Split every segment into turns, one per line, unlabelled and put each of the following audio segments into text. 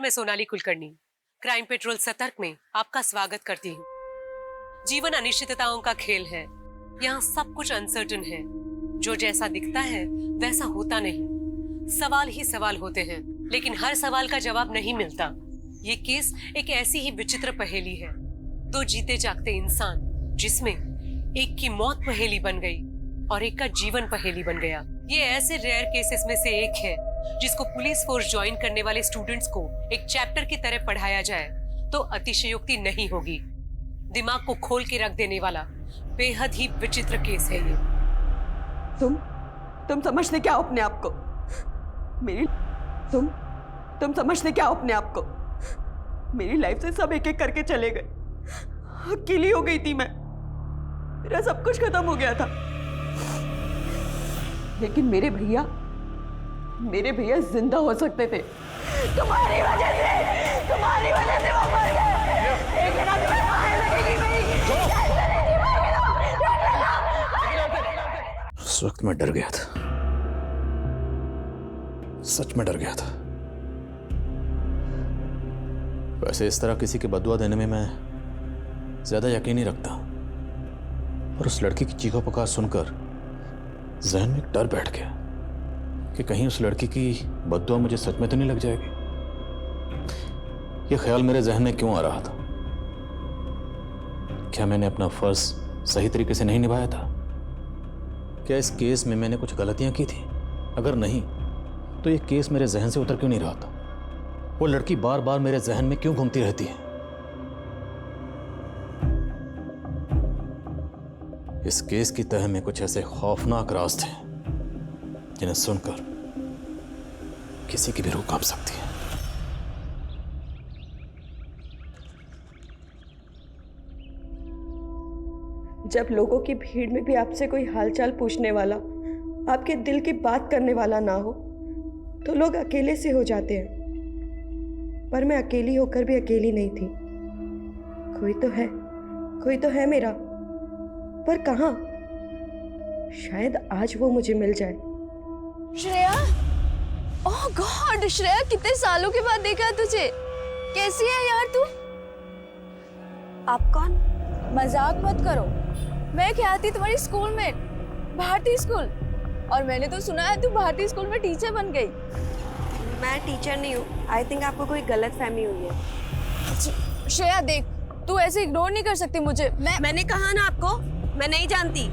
मैं Sonali Kulkarni crime petrol सतर्क में आपका स्वागत करती हूँ। जीवन अनिश्चितताओं का खेल है। यहाँ सब कुछ अनसर्टन है। जो जैसा दिखता है वैसा होता नहीं। सवाल ही सवाल होते हैं, लेकिन हर सवाल का जवाब नहीं मिलता। ये केस एक ऐसी ही विचित्र पहेली है। दो जीते जागते इंसान, जिसमें एक की मौत पहेली बन गई और एक का जीवन पहेली बन गया। ये ऐसे रेयर केसेस में से एक है जिसको पुलिस फोर्स ज्वाइन करने वाले स्टूडेंट्स को एक चैप्टर की तरह पढ़ाया जाए तो अतिशयोक्ति नहीं होगी। दिमाग को खोल के रख देने वाला बेहद ही विचित्र केस है ये।
तुम समझते क्या हो अपने आप को? मेरी तुम समझते क्या हो अपने आप को? मेरी लाइफ से सब एक एक करके चले गए। अकेली हो गई थी मैं। मेरा सब कुछ खत्म हो गया था। लेकिन मेरे भैया जिंदा हो सकते थे। तुम्हारी वजह से वो मर गए। एक दिन आगे मेरे मार लगेगी मेरी।
उस वक्त मैं डर गया था, सच में डर गया था। वैसे इस तरह किसी की बददुआ देने में मैं ज्यादा यकीन नहीं रखता, पर उस लड़की की चीखों पुकार सुनकर जहन में एक डर बैठ गया कि कहीं उस लड़की की बददुआ मुझे सच में तो नहीं लग जाएगी। यह ख्याल मेरे जहन में क्यों आ रहा था? क्या मैंने अपना फर्ज सही तरीके से नहीं निभाया था? क्या इस केस में मैंने कुछ गलतियां की थी? अगर नहीं तो यह केस मेरे जहन से उतर क्यों नहीं रहा था? वो लड़की बार बार मेरे जहन में क्यों घूमती रहती है? इस केस की तह में कुछ ऐसे खौफनाक राज थे जिन्हें सुनकर किसी की भी रूह कांप सकती है।
जब लोगों की भीड़ में भी आपसे कोई हालचाल पूछने वाला, आपके दिल की बात करने वाला ना हो, तो लोग अकेले से हो जाते हैं। पर मैं अकेली होकर भी अकेली नहीं थी। कोई तो है मेरा, पर कहाँ? शायद आज वो मुझे मिल जाए।
श्रेया, ओह गॉड श्रेया, कितने सालों के बाद देखा तुझे। कैसी है यार तू? आप कौन? मजाक मत करो। मैं क्या थी तुम्हारी स्कूल में, भारती स्कूल, और मैंने तो सुना है तू भारती स्कूल में टीचर बन गई।
मैं टीचर नहीं हूँ। आई थिंक आपको कोई गलत फहमी हुई है।
श्रेया देख, तू ऐसे इग्नोर नहीं कर सकती मुझे।
मैंने कहा ना आपको, मैं नहीं जानती।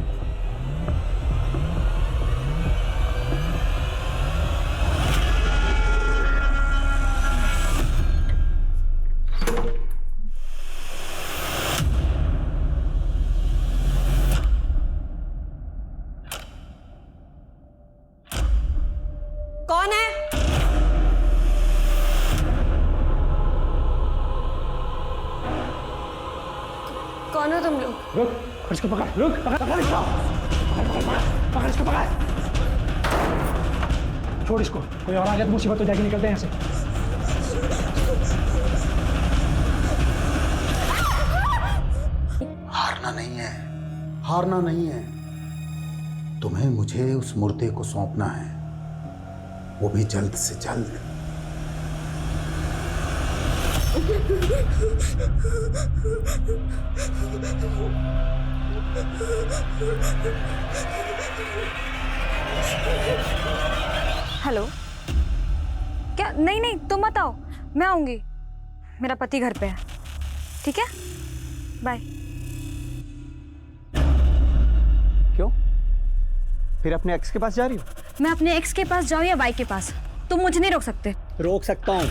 कौन है? कौन हो तुम लोग?
रुक, इसको पकड़, रुक, पकड़ इसको, पकड़ इसको, पकड़। छोड़ इसको, कोई और आ जाए तो मुसीबत हो जाएगी। निकलते हैं यहाँ से।
हारना नहीं है। तुम्हें मुझे उस मुर्दे को सौंपना है, वो भी जल्द से जल्द।
हेलो, क्या? नहीं तुम मत आओ, मैं आऊंगी। मेरा पति घर पे है, ठीक है? बाय।
क्यों? फिर अपने एक्स के पास जा रही हो?
मैं अपने एक्स के पास जाऊं या वाई के पास, तुम मुझे नहीं रोक सकते।
रोक सकता हूँ,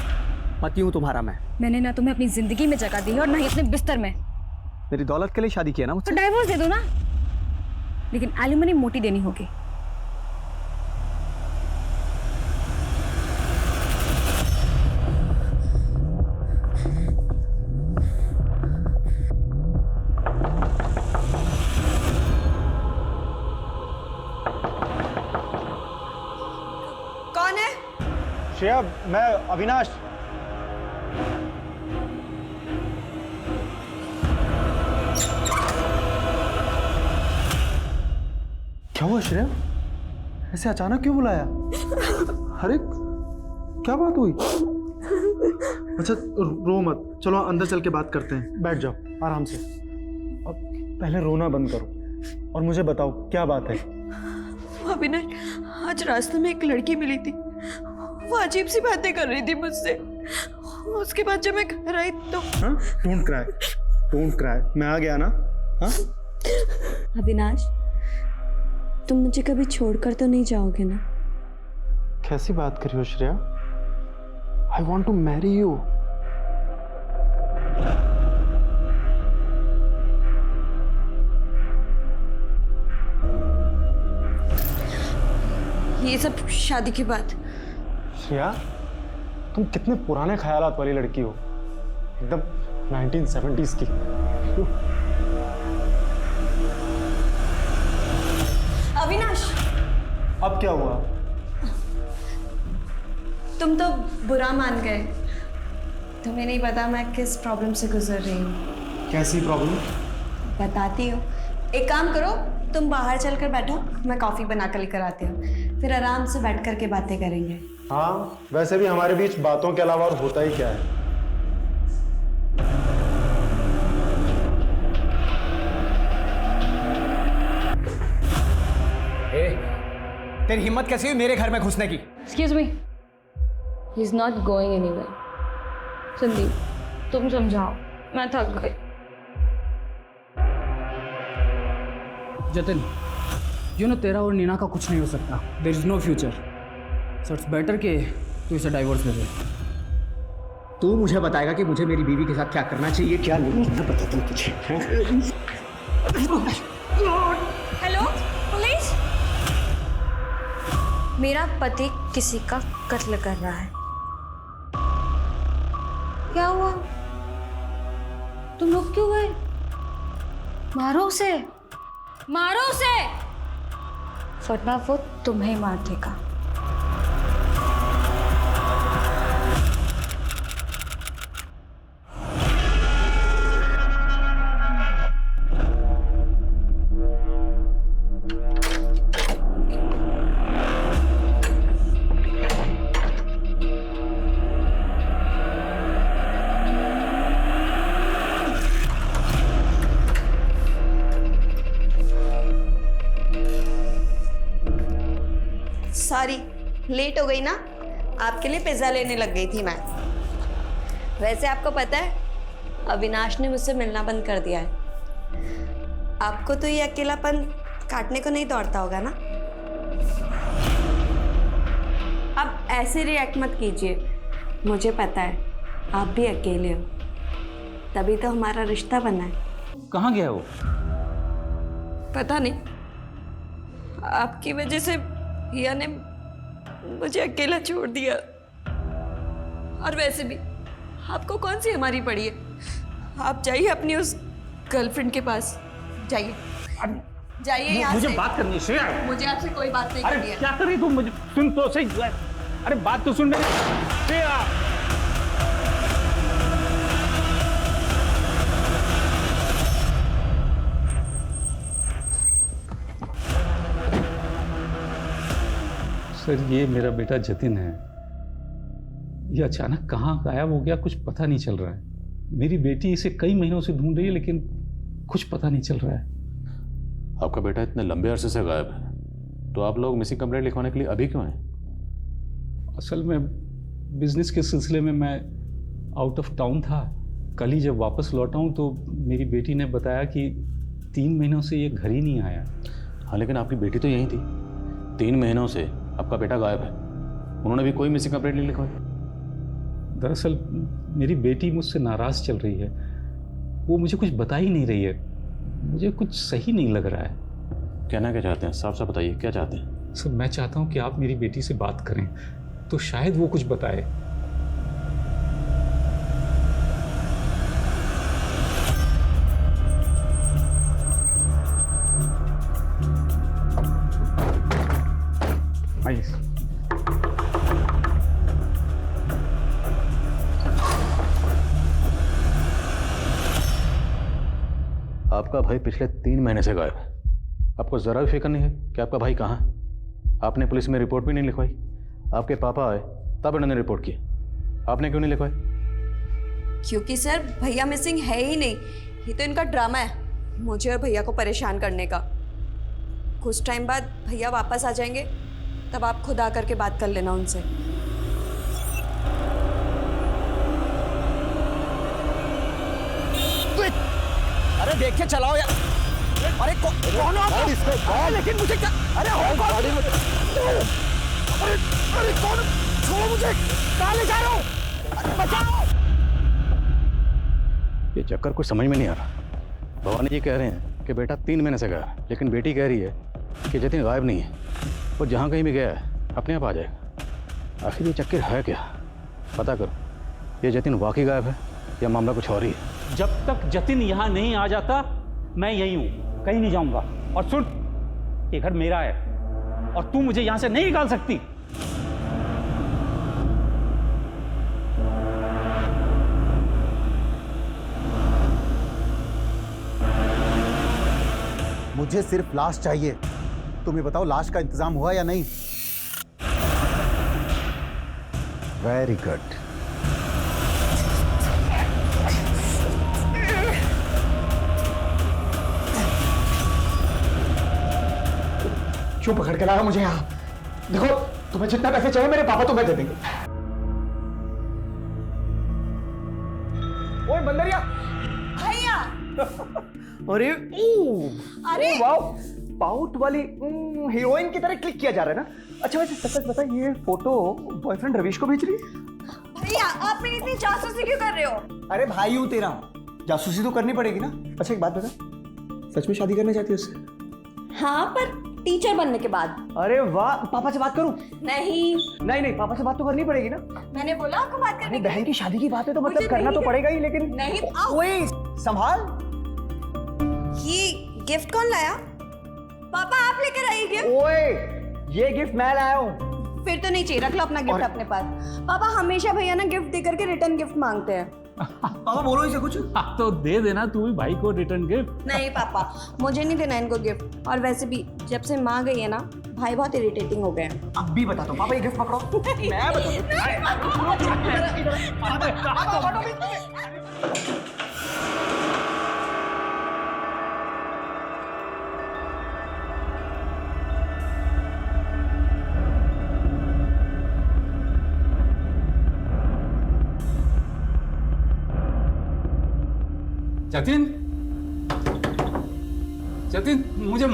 पति हूँ तुम्हारा मैं।
मैंने ना तुम्हें अपनी जिंदगी में जगह दी है और ना ही अपने बिस्तर में।
मेरी दौलत के लिए शादी किया ना मुझसे।
तो डाइवोर्स दे दो ना, लेकिन एलिमनी मोटी देनी होगी।
कौन है?
श्रेया, मैं अविनाश। क्या हुआ श्रेया? ऐसे अचानक क्यों बुलाया? अरे क्या बात हुई?
अच्छा रो मत, चलो अंदर चल के बात करते हैं। बैठ जाओ आराम से। अब पहले रोना बंद करो और मुझे बताओ क्या बात है।
अविनाश, आज रास्ते में एक लड़की मिली थी। वो अजीब सी बातें कर रही थी मुझसे। उसके बाद जब मैं घर आई तो
डोंट क्राई, डोंट क्राई, मैं आ गया ना। हाँ
अविनाश, तुम मुझे कभी छोड़कर तो नहीं जाओगे ना?
कैसी बात कर रही हो Shreya? I want to marry you.
ये सब शादी के बाद।
श्रेया, तुम कितने पुराने ख्यालात वाली लड़की हो, एकदम 1970s की।
अविनाश,
अब क्या हुआ?
तुम तो बुरा मान गए। तुम्हें नहीं पता मैं किस प्रॉब्लम से गुजर रही हूँ।
कैसी प्रॉब्लम?
बताती हूँ। एक काम करो, तुम बाहर चलकर बैठो, मैं कॉफ़ी बना कर लेकर आती हूँ, फिर आराम से बैठ कर के बातें करेंगे।
हाँ, वैसे भी हमारे बीच बातों के अलावा और होता ही क्या है।
तेरी हिम्मत कैसी हुई मेरे घर में घुसने की?
Excuse me, he is not going anywhere. Sandeep, तुम समझाओ, मैं थक गई।
जतिन, तेरा और नीना का कुछ नहीं हो सकता। There is no future, so it's better कि तू इसे डाइवोर्स दे दे।
तू मुझे बताएगा कि मुझे मेरी बीवी के साथ क्या करना चाहिए, क्या नहीं। मैं बताता हूँ तुझे।
हेलो पुलिस, मेरा पति किसी का कत्ल कर रहा है। क्या हुआ? तुम लोग क्यों गए? मारो उसे, मारो उसे, वरना वो तुम्हें मार देगा।
सॉरी, लेट हो गई ना। आपके लिए पिज़्ज़ा लेने लग गई थी मैं। वैसे आपको पता है, अविनाश ने मुझसे मिलना बंद कर दिया है। आपको तो ये अकेलापन काटने को नहीं दौड़ता होगा ना? अब ऐसे रिएक्ट मत कीजिए। मुझे पता है आप भी अकेले हो, तभी तो हमारा रिश्ता बना है।
कहाँ गया वो?
पता नहीं, आपकी वजह से हिया ने मुझे अकेला छोड़ दिया। और वैसे भी आपको कौन सी हमारी पड़ी है? आप जाइए अपनी उस गर्लफ्रेंड के पास, जाइए जाइए यहाँ
मुझे
से।
बात करनी है श्रेया।
मुझे आपसे कोई बात नहीं करनी है।
क्या कर रही तुम? मुझे सुन तो सही। अरे बात तो सुन मेरी श्रेया।
सर, ये मेरा बेटा जतिन है। ये अचानक कहाँ गायब हो गया, कुछ पता नहीं चल रहा है। मेरी बेटी इसे कई महीनों से ढूंढ रही है, लेकिन कुछ पता नहीं चल रहा है।
आपका बेटा इतने लंबे अरसे से गायब है, तो आप लोग मिसिंग कंप्लेंट लिखवाने के लिए अभी क्यों हैं?
असल में बिजनेस के सिलसिले में मैं आउट ऑफ टाउन था। कल ही जब वापस लौटा हूँ तो मेरी बेटी ने बताया कि 3 महीनों से ये घर ही नहीं आया।
हाँ, लेकिन आपकी बेटी तो यहीं थी। 3 महीनों से आपका बेटा गायब है, उन्होंने भी कोई मिसिंग कंप्लेंट नहीं लिखवाई।
दरअसल मेरी बेटी मुझसे नाराज़ चल रही है। वो मुझे कुछ बता ही नहीं रही है। मुझे कुछ सही नहीं लग रहा है।
कहना क्या चाहते हैं? साफ साफ बताइए, क्या चाहते हैं?
सर, मैं चाहता हूँ कि आप मेरी बेटी से बात करें तो शायद वो कुछ बताए।
आइए।
आपका भाई पिछले 3 महीने से गायब है। आपको ज़रा भी फिक्र नहीं है कि आपका भाई कहाँ है? आपने पुलिस में रिपोर्ट भी नहीं लिखवाई। आपके पापा आए तब इन्होंने रिपोर्ट की, आपने क्यों नहीं लिखवाई?
क्योंकि सर भैया मिसिंग है ही नहीं, ये तो इनका ड्रामा है मुझे और भैया को परेशान करने का। कुछ टाइम बाद भैया वापस आ जाएंगे, तब आप खुद आकर के बात कर लेना उनसे।
अरे देख के चलाओ यार। अरे कौन हो आप? अरे लेकिन मुझे क्या? अरे हो कौन? अरे कौन? छोड़ो मुझे, कहाँ ले जा रहे हो? अरे बचाओ।
ये चक्कर कुछ समझ में नहीं आ रहा। भवानी जी कह रहे हैं कि बेटा 3 महीने से गया, लेकिन बेटी कह रही है कि जतिन गायब नहीं है, वो जहाँ कहीं भी गया है अपने आप आ जाएगा। आखिर ये चक्कर है क्या? पता करो, ये जतिन वाकई गायब है या मामला कुछ और ही है।
जब तक जतिन यहाँ नहीं आ जाता मैं यहीं हूँ, कहीं नहीं जाऊंगा। और सुन, ये घर मेरा है और तू मुझे यहाँ से नहीं निकाल सकती।
मुझे सिर्फ लाश चाहिए। तुम ये बताओ लाश का इंतजाम हुआ या नहीं? Very good.
क्यों पकड़ के लाया मुझे यहाँ? देखो, तुम्हें जितना पैसे चाहिए मेरे पापा तुम्हें दे देंगे। ओए बंदरिया,
भैया।
अरे
अरे
वाओ, पाउट वाली हीरोइन की तरह क्लिक किया जा रहा है ना। अच्छा वैसे सच बता, ये फोटो बॉयफ्रेंड रवीश को भेज रही है?
भैया, आप मेरी इतनी जासूसी क्यों कर रहे हो?
अरे भाई हूँ तेरा, जासूसी तो करनी पड़ेगी ना। अच्छा एक बात बता, सच में शादी करना चाहती है उससे?
हाँ, पर टीचर बनने के बाद।
अरे वाह, पापा से बात करूं?
नहीं
नहीं, पापा से बात तो करनी पड़ेगी ना।
मैंने बोला आपको बात करने की।
बहन की शादी की बात है तो
मुझे
मतलब करना
नहीं
तो पड़ेगा ही, लेकिन
नहीं।
ओए संभाल।
ये गिफ्ट कौन लाया? पापा आप लेकर आइए गिफ्ट।
ओए ये गिफ्ट मैं लाया हूँ।
फिर तो नहीं चाहिए, रख लो अपना गिफ्ट अपने पास। पापा हमेशा भैया ना गिफ्ट देकर के रिटर्न गिफ्ट मांगते हैं।
पापा बोलो इसे कुछ।
तो दे देना तू भी भाई को रिटर्न गिफ्ट।
नहीं पापा, मुझे नहीं देना इनको गिफ्ट। और वैसे भी जब से माँ गई है ना, भाई बहुत इरिटेटिंग हो गए हैं।
अब भी बता दो पापा, ये गिफ्ट पकड़ो। मैं
जतिन, जतिन मुझे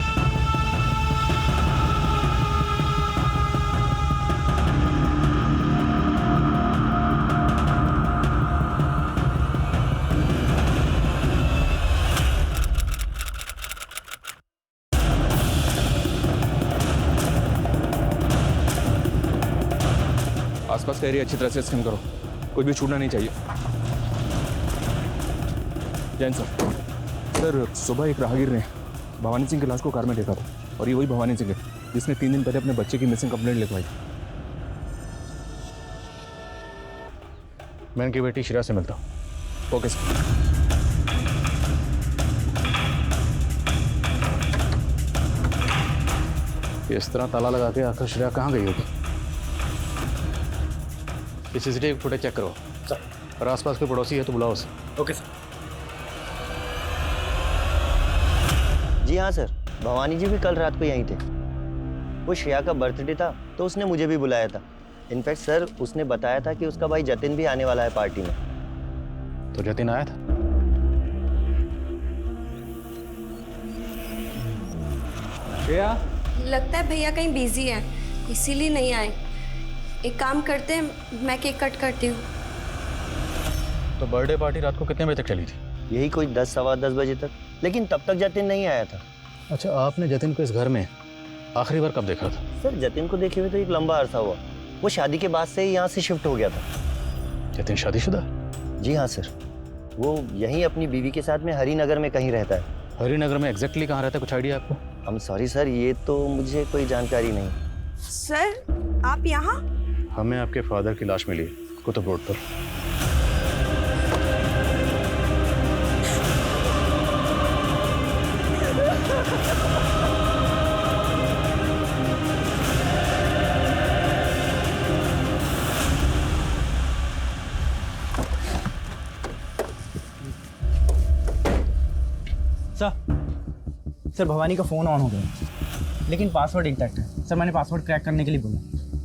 आसपास का एरिया अच्छी तरह से स्कैन करो, कुछ भी छूटना नहीं चाहिए। जैन सर, सुबह एक राहगीर ने भवानी सिंह की लाश को कार में देखा था, और ये वही भवानी सिंह है जिसने 3 दिन पहले अपने बच्चे की मिसिंग कंप्लेंट लिखवाई।
मैं इनकी बेटी श्रेया से मिलता हूँ।
Okay sir.
इस तरह ताला लगा के आखिर श्रेया कहाँ गई होगी? ये CCTV फुटेज चेक करो
सर।
और आसपास कोई पड़ोसी है तो बुलाओ उसे।
Okay sir.
जी हाँ सर, भवानी जी भी कल रात को यहीं थे। वो श्रेया का बर्थडे था तो उसने मुझे भी बुलाया था। इनफैक्ट सर, उसने बताया था कि उसका भाई जतिन भी आने वाला है पार्टी में।
तो जतिन आया था?
श्रेया,
लगता है भैया कहीं बिजी है, इसीलिए नहीं आए। एक काम करते हैं, मैं केक कट करती हूँ।
तो बर्थडे पार्टी रात को कितने बजे तक चली थी?
यही कोई 10 सवा 10 बजे तक, लेकिन तब तक जतिन नहीं आया था।
अच्छा, आपने जतिन को इस घर में आखिरी बार कब देखा था?
सर, जतिन को देखे हुए तो एक लंबा अरसा हुआ। वो शादी के बाद से ही यहाँ से शिफ्ट हो गया था।
जतिन शादीशुदा?
जी हाँ सर, वो यहीं अपनी बीवी के साथ में हरिनगर में कहीं रहता है।
हरिनगर में एग्जैक्टली कहाँ रहता है, कुछ आइडिया आपको?
आई एम सॉरी सर, ये तो मुझे कोई जानकारी नहीं।
सर आप यहाँ?
हमें आपके फादर की लाश मिली है कुतुब रोड पर।
सर भवानी का फ़ोन ऑन हो गया लेकिन पासवर्ड इंटैक्ट है। सर मैंने पासवर्ड क्रैक करने के लिए बोला।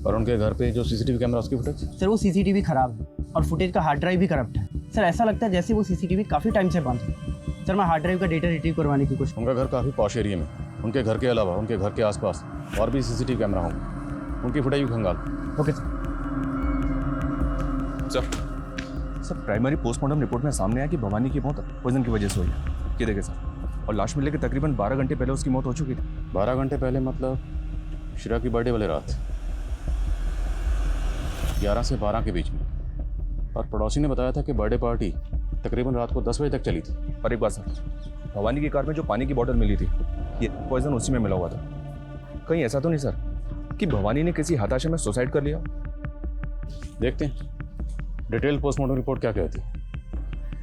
और उनके घर पे जो सीसीटीवी कैमरा उसकी फुटेज?
सर वो सीसीटीवी खराब है और फुटेज का हार्ड ड्राइव भी करप्ट है। सर ऐसा लगता है जैसे वो सीसीटीवी काफ़ी टाइम से बंद है। सर मैं हार्ड ड्राइव का डेटा रिट्रीव करवाने की कोशिश।
उनका घर काफ़ी पॉश एरिया में, उनके घर के अलावा उनके घर के आसपास और भी सीसीटीवी कैमरा होंगे, उनकी फुटेज भी खंगाल।
Okay sir.
Sir primary postmortem report में सामने आया कि भवानी की मौत पॉइजन की वजह से हुई है। ये देखे सर, और लाश मिलने के तकरीबन 12 घंटे पहले उसकी मौत हो चुकी थी।
12 घंटे पहले मतलब श्रेया की बर्थडे वाले रात 11 से 12 के बीच में। और पड़ोसी ने बताया था कि बर्थडे पार्टी तकरीबन रात को 10 बजे तक चली थी।
और एक बात सर, भवानी की कार में जो पानी की बोतल मिली थी ये पॉइजन उसी में मिला हुआ था। कहीं ऐसा तो नहीं सर कि भवानी ने किसी हताशा में सुसाइड कर लिया?
देखते हैं डिटेल पोस्टमार्टम रिपोर्ट क्या कहती है।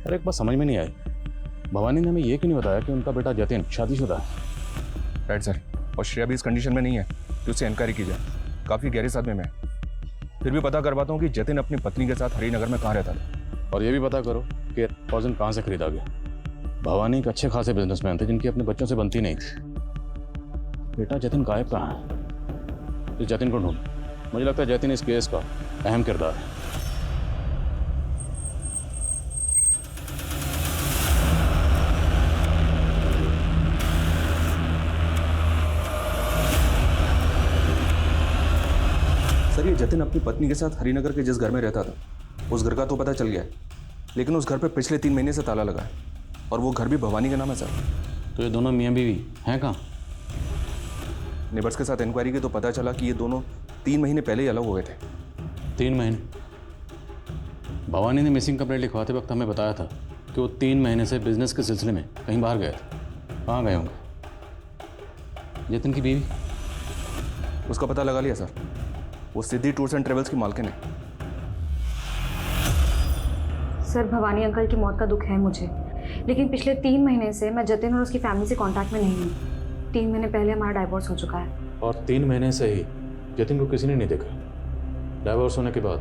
और एक बात समझ में नहीं आई, भवानी ने हमें ये क्यों नहीं बताया कि उनका बेटा जतिन शादीशुदा है।
राइट सर, और श्रेया भी इस कंडीशन में नहीं है कि उससे इंक्वायरी की जाए। काफ़ी गहरे सदमे में है। फिर भी पता करवाता हूँ कि जतिन अपनी पत्नी के साथ हरिनगर में कहाँ रहता था।
और ये भी पता करो कि पॉइजन कहाँ से खरीदा गया। भवानी एक अच्छे खासे बिजनेसमैन थे जिनकी अपने बच्चों से बनती नहीं थी। बेटा जतिन गायब कहाँ है? इस जतिन को ढूंढ। मुझे लगता है जतिन इस केस का अहम किरदार है।
सर ये जतिन अपनी पत्नी के साथ हरिनगर के जिस घर में रहता था उस घर का तो पता चल गया है, लेकिन उस घर पे पिछले 3 महीने से ताला लगा है और वो घर भी भवानी के नाम है सर।
तो ये दोनों मियाँ बीवी हैं कहाँ?
नेबर्स के साथ इंक्वायरी की तो पता चला कि ये दोनों 3 महीने पहले ही अलग हुए थे।
3 महीने? भवानी ने मिसिंग कंप्लेंट लिखवाते वक्त हमें बताया था कि वो 3 महीने से बिजनेस के सिलसिले में कहीं बाहर गए थे। कहाँ गए होंगे? जतिन की बीवी?
उसका पता लगा लिया सर, वो सिद्धि टूर्स एंड ट्रेवल्स की मालकिन है।
सर भवानी अंकल की मौत का दुख है मुझे, लेकिन पिछले 3 महीने से मैं जतिन और उसकी फैमिली से कांटेक्ट में नहीं हूँ। 3 महीने पहले हमारा डाइवोर्स हो चुका है।
और 3 महीने से ही जतिन को किसी ने नहीं देखा। डाइवोर्स होने के बाद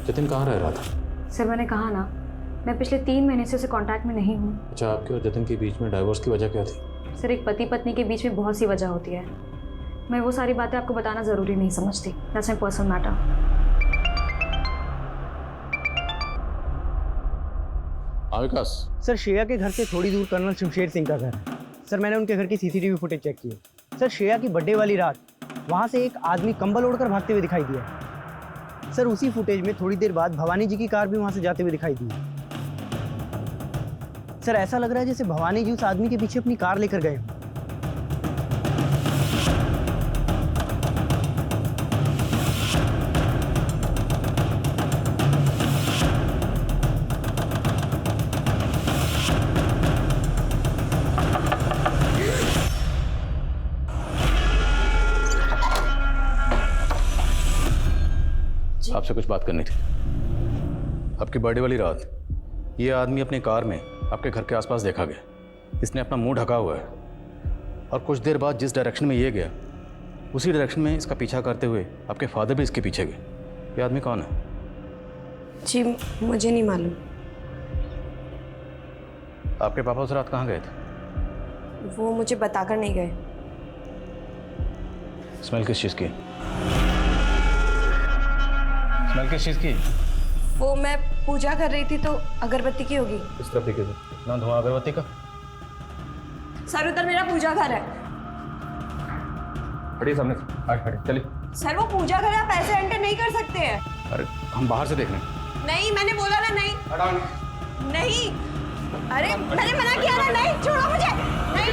जतिन कहाँ रह रहा था?
सर मैंने कहा ना, मैं पिछले 3 महीने से उसे कांटेक्ट में नहीं हूँ।
अच्छा, आपके और जतिन के बीच में डाइवोर्स की वजह क्या थी?
सर एक पति पत्नी के बीच में बहुत सी वजह होती है। मैं वो सारी बातें आपको बताना ज़रूरी नहीं समझती। That's my personal matter.
Vikas,
sir Shreya के घर से थोड़ी दूर कर्नल शमशेर सिंह का घर है। सर मैंने उनके घर की सीसीटीवी फुटेज चेक की है। सर श्रेया की बर्थडे वाली रात वहाँ से एक आदमी कंबल ओढ़कर भागते हुए दिखाई दिया। सर उसी फुटेज में थोड़ी देर बाद भवानी जी की कार भी वहाँ से जाते हुए दिखाई दी। सर ऐसा लग रहा है जैसे भवानी जी उस आदमी के पीछे अपनी कार लेकर गए हों।
आपसे कुछ बात करनी थी। आपकी बर्थडे वाली रात ये आदमी अपनी कार में आपके घर के आसपास देखा गया। इसने अपना मुंह ढका हुआ है और कुछ देर बाद जिस डायरेक्शन में ये गया उसी डायरेक्शन में इसका पीछा करते हुए आपके फादर भी इसके पीछे गए। ये आदमी कौन है?
जी मुझे नहीं मालूम।
आपके पापा उस रात कहाँ गए थे?
वो मुझे बताकर नहीं गए।
स्मेल किस चीज़ की? स्मेल किस चीज़ की?
वो मैं पूजा कर रही थी तो अगरबत्ती की होगी।
इस तरफ देखिए ना, धुआं अगरबत्ती का।
सर उधर मेरा पूजा घर है।
खड़िए सामने, आज खड़े चलिए।
सर वो पूजा घर है, आप ऐसे एंटर नहीं कर सकते हैं।
अरे हम बाहर से देख रहे हैं।
नहीं मैंने बोला ना नहीं। नहीं, अरे मैंने मना किया ना। नहीं छोड़ो मुझे। नहीं,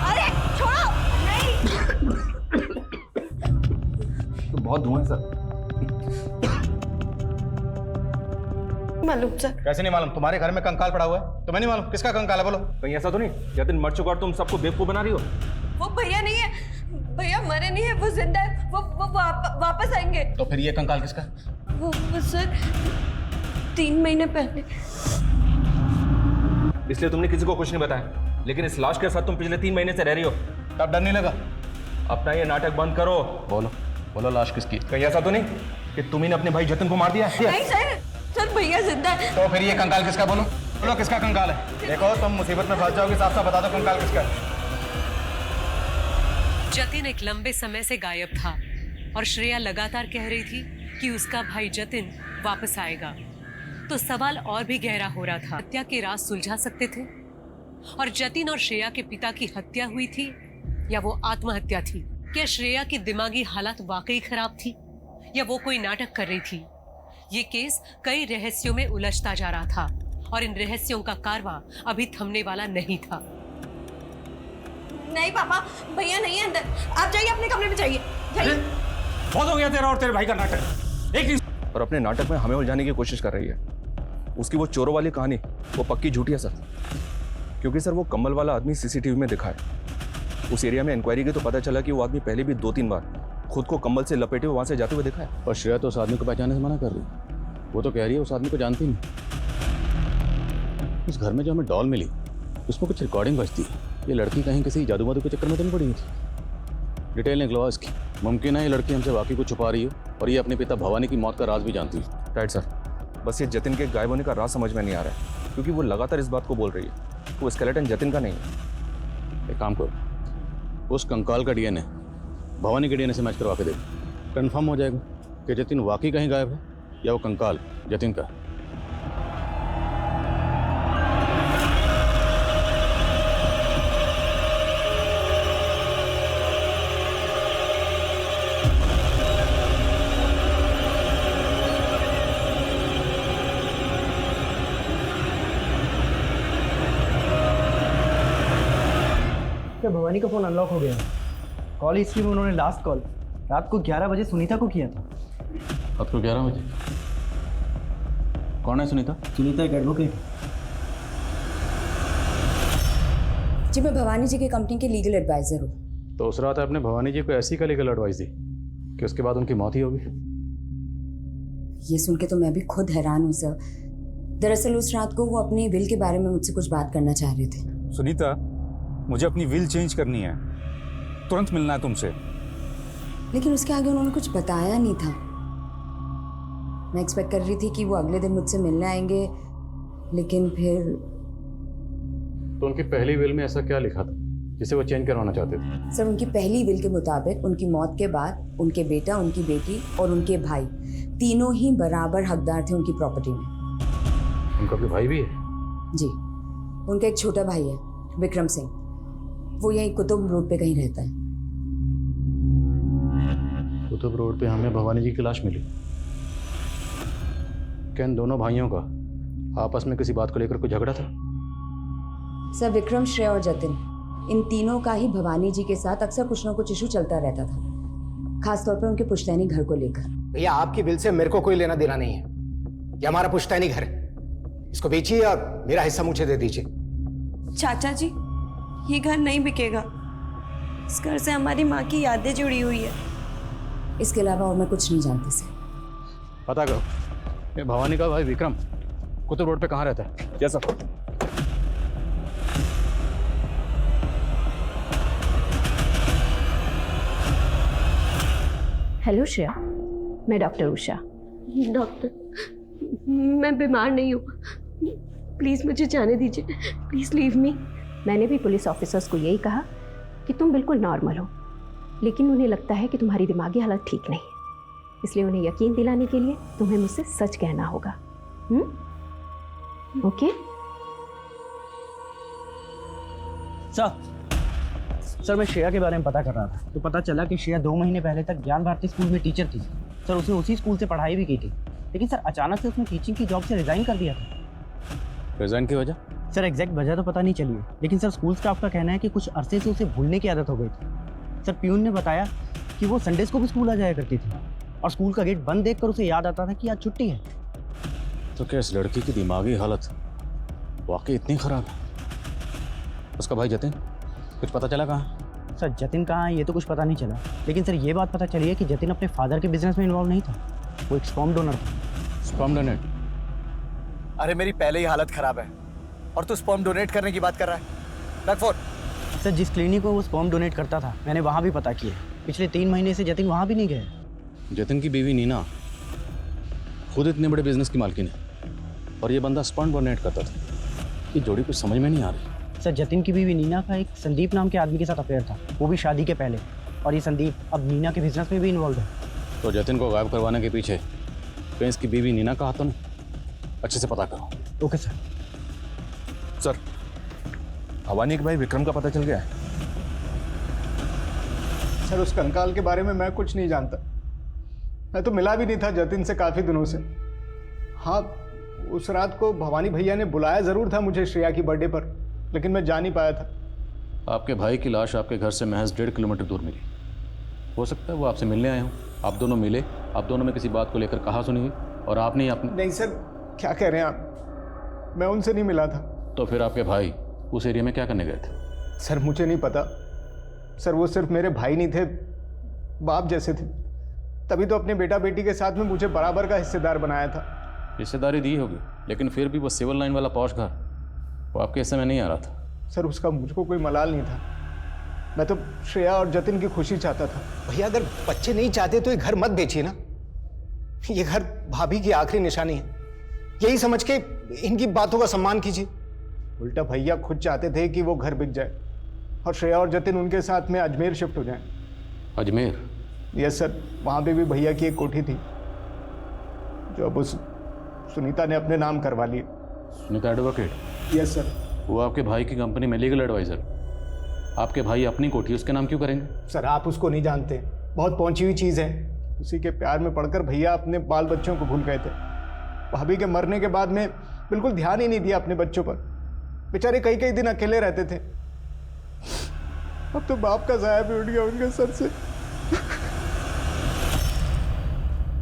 अरे छोड़ो। नहीं
तो बहुत धुआं है सर।
मालूम सर।
कैसे नहीं मालूम? तुम्हारे घर में कंकाल पड़ा हुआ है, तुम्हें नहीं मालूम किसका कंकाल है? बोलो।
कहीं ऐसा तो नहीं जतिन मर चुका और तुम सबको बेवकूफ बना रही हो?
वो भैया नहीं है, भैया मरे नहीं है, वो जिंदा है। वो वापस आएंगे।
तो फिर ये कंकाल किसका?
वो सर 3 महीने पहले।
इसलिए तुमने किसी को कुछ नहीं बताया, लेकिन इस लाश के साथ तुम पिछले 3 महीने से रह रही हो।
तब डर नहीं लगा?
अपना ये नाटक बंद करो।
बोलो बोलो, लाश किसकी?
कहीं ऐसा तो नहीं कि तुम्ही ने अपने भाई जतिन को मार दिया?
नहीं सर, सर भैया जिंदा है।
तो फिर ये कंकाल किसका? बोलो।
ढूंढो किसका कंकाल है। देखो तुम मुसीबत में फंस जाओगे, साफ साफ बता दो कंकाल किसका है।
जतिन एक लंबे समय से गायब था और श्रेया लगातार कह रही थी कि उसका भाई जतिन वापस आएगा। तो सवाल और भी गहरा हो रहा था, हत्या के राज सुलझा सकते थे और जतिन और श्रेया के पिता की हत्या हुई थी या वो आत्महत्या थी? क्या श्रेया की दिमागी हालत वाकई खराब थी या वो कोई नाटक कर रही थी? ये केस कई रहस्यों में उलझता जा रहा था और इन रहस्यों का कारवां अभी थमने वाला नहीं था।
नहीं पापा, भैया नहीं है अंदर, आप जाइए अपने कमरे में जाइए।
बहुत हो गया तेरा और तेरे भाई का नाटक। एक
और अपने नाटक में हमें उलझाने की कोशिश कर रही है। उसकी वो चोरों वाली कहानी वो पक्की झूठी है सर, क्योंकि सर वो कम्बल वाला आदमी सीसीटीवी में दिखा है। उस एरिया में इंक्वायरी की तो पता चला कि वो आदमी पहले भी 2-3 बार खुद को कम्बल से लपेटे हुए वहां से जाते हुए दिखा है।
और श्रेया तो उस आदमी को पहचानने से मना कर रही है। वो तो कह रही है उस आदमी को जानती नहीं। उस घर में जो हमें डॉल मिली उसमें कुछ रिकॉर्डिंग बजती है। ये लड़की कहीं किसी जादू वादू के चक्कर में तो नहीं पड़ी थी। डिटेल निकलवा इसकी। मुमकिन है ये लड़की हमसे वाकई कुछ छुपा रही है और ये अपने पिता भवानी की मौत का राज भी जानती है।
राइट सर, बस ये जतिन के गायब होने का राज समझ में नहीं आ रहा है, क्योंकि वो लगातार इस बात को बोल रही है वो स्केलेटन जतिन का नहीं है।
एक काम करो, उस कंकाल का डीएनए भवानी के डीएनए से मैच करवा के देखो, कंफर्म हो जाएगा कि जतिन वाकई कहीं गायब है या वो कंकाल जतिन का।
भवानी का फोन अनलॉक हो गया। कॉल हिस्ट्री में उन्होंने लास्ट कॉल रात को 11 बजे सुनीता को किया था।
रात को 11 बजे? कौन है सुनीता?
सुनीता एक एडवोकेट।
जी मैं भवानी जी की कंपनी के लीगल एडवाइजर हूँ।
तो उस रात आपने भवानी जी को ऐसी का लीगल एडवाइस दी कि उसके बाद उनकी मौत ही होगी?
ये सुन के तो मैं भी खुद हैरान हूँ सर। दरअसल उस रात को वो अपनी विल के बारे में मुझसे कुछ बात करना चाह रहे थे।
सुनीता, मुझे अपनी विल चेंज करनी है, तुरंत मिलना है तुमसे।
लेकिन उसके आगे उन्होंने कुछ बताया नहीं था। मैं एक्सपेक्ट कर रही थी कि वो अगले दिन मुझसे मिलने आएंगे, लेकिन फिर।
तो उनकी पहली विल में ऐसा क्या लिखा था जिसे वो चेंज करवाना चाहते थे?
सर उनकी पहली विल के मुताबिक उनकी मौत के बाद उनके बेटा, उनकी बेटी और उनके भाई तीनों ही बराबर हकदार थे उनकी प्रॉपर्टी में।
उनका कोई भाई भी है?
जी, उनका एक छोटा भाई है विक्रम सिंह। वो यहीं कुतुब रोड पे कहीं रहता है।
कुतुब रोड पे हमें भवानी जी की लाश मिली। क्या इन दोनों भाइयों का आपस में किसी बात को लेकर कोई झगड़ा था?
सर विक्रम, श्रेया और जतिन, इन तीनों का ही भवानी जी के साथ अक्सर कुछ ना कुछ इशू चलता रहता था, खासतौर पर उनके पुश्तैनी घर को लेकर।
भैया आपकी बिल से मेरे को कोई लेना देना नहीं है। ये हमारा पुश्तैनी घर है, इसको बेचिए और मेरा हिस्सा मुझे दे दीजिए।
चाचा जी, ये घर नहीं बिकेगा। इस घर से हमारी माँ की यादें जुड़ी हुई है।
इसके अलावा और मैं कुछ नहीं जानती सर।
पता करो, ये भवानी का भाई विक्रम कुतुब रोड पे कहाँ रहता है?
Yes sir.
हेलो श्रेया, मैं डॉक्टर उषा।
डॉक्टर, मैं बीमार नहीं हूँ, प्लीज़ मुझे जाने दीजिए, प्लीज़ लीव मी।
मैंने भी पुलिस ऑफिसर्स को यही कहा कि तुम बिल्कुल नॉर्मल हो, लेकिन उन्हें लगता है कि तुम्हारी दिमागी हालत ठीक नहीं है, इसलिए उन्हें यकीन दिलाने के लिए तुम्हें मुझसे सच कहना होगा। ओके?
सर मैं श्रेया के बारे में पता कर रहा था, तो पता चला कि श्रेया 2 महीने पहले तक ज्ञान भारती स्कूल में टीचर थी। सर उसने उसी स्कूल से पढ़ाई भी की थी, लेकिन सर अचानक से उसने टीचिंग की जॉब से रिजाइन कर दिया था।
रिजाइन की वजह?
सर एग्जैक्ट वजह तो पता नहीं चली है, लेकिन सर स्कूल स्टाफ का कहना है कि कुछ अरसे से उसे भूलने की आदत हो गई थी। सर प्यून ने बताया कि वो संडेज को भी स्कूल आ जाया करती थी और स्कूल का गेट बंद देखकर उसे याद आता था कि आज छुट्टी है।
तो क्या इस लड़की की दिमागी हालत वाकई इतनी खराब है? उसका भाई जतिन, कुछ पता चला कहाँ?
सर जतिन कहाँ है ये तो कुछ पता नहीं चला, लेकिन सर ये बात पता चली है कि जतिन अपने फादर के बिजनेस में इन्वॉल्व नहीं था, वो एक स्पर्म डोनर था।
Sperm donate?
अरे मेरी पहले ही हालत खराब है और तू स्पर्म डोनेट करने की बात कर रहा है? रख फोन।
सर जिस क्लिनिक को वो स्पर्म डोनेट करता था मैंने वहाँ भी पता किया, पिछले 3 महीने से जतिन वहाँ भी नहीं गया।
जतिन की बीवी नीना खुद इतने बड़े बिजनेस की मालकिन है और ये बंदा स्पर्म डोनेट करता था। आपकी जोड़ी कुछ समझ में नहीं आ रही।
सर जतिन की बीवी नीना का एक संदीप नाम के आदमी के साथ अफेयर था, वो भी शादी के पहले। और ये संदीप अब नीना के बिजनेस में भी इन्वॉल्व है।
तो जतिन को गायब करवाने के पीछे प्रिंस की बीवी नीना का हाथ तो नहीं? अच्छे से पता करो।
Okay sir.
सर, भवानी के भाई विक्रम का पता चल गया है?
सर उस कंकाल के बारे में मैं कुछ नहीं जानता। मैं तो मिला भी नहीं था जतिन से काफ़ी दिनों से। हाँ, उस रात को भवानी भैया ने बुलाया ज़रूर था मुझे श्रेया की बर्थडे पर, लेकिन मैं जा नहीं पाया था।
आपके भाई की लाश आपके घर से महज 1.5 किलोमीटर दूर मिली। हो सकता है वो आपसे मिलने आए हों, आप दोनों मिले, आप दोनों में किसी बात को लेकर कहा सुनी हुई और आपने ही अपने।
नहीं सर, क्या कह रहे हैं आप? मैं उनसे नहीं मिला था।
तो फिर आपके भाई उस एरिया में क्या करने गए थे?
सर मुझे नहीं पता। सर वो सिर्फ मेरे भाई नहीं थे, बाप जैसे थे। तभी तो अपने बेटा बेटी के साथ में मुझे बराबर का हिस्सेदार बनाया था।
हिस्सेदारी दी होगी, लेकिन फिर भी वो सिविल लाइन वाला पॉश घर वो आपके हिस्से में नहीं आ रहा था।
सर उसका मुझको कोई मलाल नहीं था। मैं तो श्रेया और जतिन की खुशी चाहता था।
भैया अगर बच्चे नहीं चाहते तो ये घर मत बेचिए ना। ये घर भाभी की आखिरी निशानी है, यही समझ के इनकी बातों का सम्मान कीजिए।
उल्टा भैया खुद चाहते थे कि वो घर बिक जाए और श्रेया और जतिन उनके साथ में अजमेर शिफ्ट हो जाएं।
अजमेर?
यस सर, वहाँ पे भी भैया की एक कोठी थी जो अब उस सुनीता ने अपने नाम करवा ली।
सुनीता एडवोकेट?
Yes sir.
वो आपके भाई की कंपनी में लीगल एडवाइजर। आपके भाई अपनी कोठी उसके नाम क्यों करेंगे?
सर आप उसको नहीं जानते, बहुत पहुंची हुई चीज़ है। उसी के प्यार में पड़कर भैया अपने बाल बच्चों को भूल गए थे। भाभी के मरने के बाद में बिल्कुल ध्यान ही नहीं दिया अपने बच्चों पर। बेचारे कई कई दिन अकेले रहते थे। अब तो बाप का साया भी उठ गया उनके सर से।